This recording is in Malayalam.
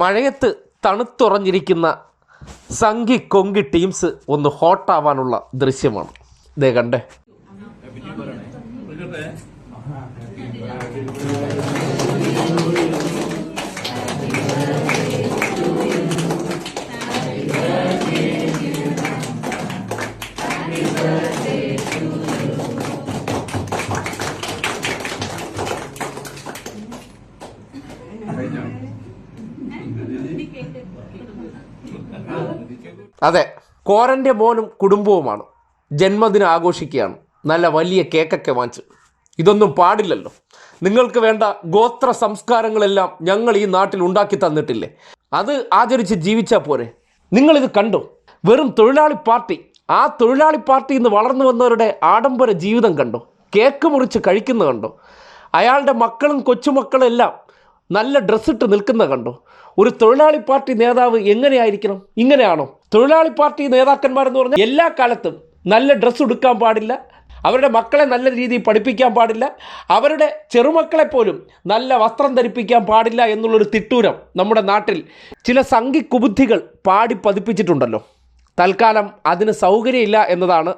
മഴയത്ത് തണുത്തുറഞ്ഞിരിക്കുന്ന സംഘി കൊങ്കി ടീംസ് ഒന്ന് ഹോട്ടാവാനുള്ള ദൃശ്യമാണ്. ഇതേ കണ്ടേ. അതെ, കോരൻ്റെ മോനും കുടുംബവുമാണ് ജന്മദിനം ആഘോഷിക്കുകയാണ്. നല്ല വലിയ കേക്കൊക്കെ വാങ്ങിച്ച്. ഇതൊന്നും പാടില്ലല്ലോ. നിങ്ങൾക്ക് വേണ്ട ഗോത്ര സംസ്കാരങ്ങളെല്ലാം ഞങ്ങൾ ഈ നാട്ടിൽ ഉണ്ടാക്കി തന്നിട്ടില്ലേ? അത് ആചരിച്ച് ജീവിച്ചാൽ പോരെ? നിങ്ങളിത് കണ്ടോ? വെറും തൊഴിലാളി പാർട്ടി. ആ തൊഴിലാളി പാർട്ടിയിൽ നിന്ന് വളർന്നു വന്നവരുടെ ആഡംബര ജീവിതം കണ്ടോ? കേക്ക് മുറിച്ച് കഴിക്കുന്ന കണ്ടോ? അയാളുടെ മക്കളും കൊച്ചുമക്കളും എല്ലാം നല്ല ഡ്രസ്സിട്ട് നിൽക്കുന്ന കണ്ടോ? ഒരു തൊഴിലാളി പാർട്ടി നേതാവ് എങ്ങനെയായിരിക്കണം? ഇങ്ങനെയാണോ? തൊഴിലാളി പാർട്ടി നേതാക്കന്മാരെന്ന് പറഞ്ഞാൽ എല്ലാ കാലത്തും നല്ല ഡ്രസ്സ് എടുക്കാൻ പാടില്ല, അവരുടെ മക്കളെ നല്ല രീതിയിൽ പഠിപ്പിക്കാൻ പാടില്ല, അവരുടെ ചെറുമക്കളെപ്പോലും നല്ല വസ്ത്രം ധരിപ്പിക്കാൻ പാടില്ല എന്നുള്ളൊരു തിട്ടൂരം നമ്മുടെ നാട്ടിൽ ചില സംഘി കുബുദ്ധികൾ പാടി പതിപ്പിച്ചിട്ടുണ്ടല്ലോ. തൽക്കാലം അതിന് സൗകര്യമില്ല എന്നതാണ്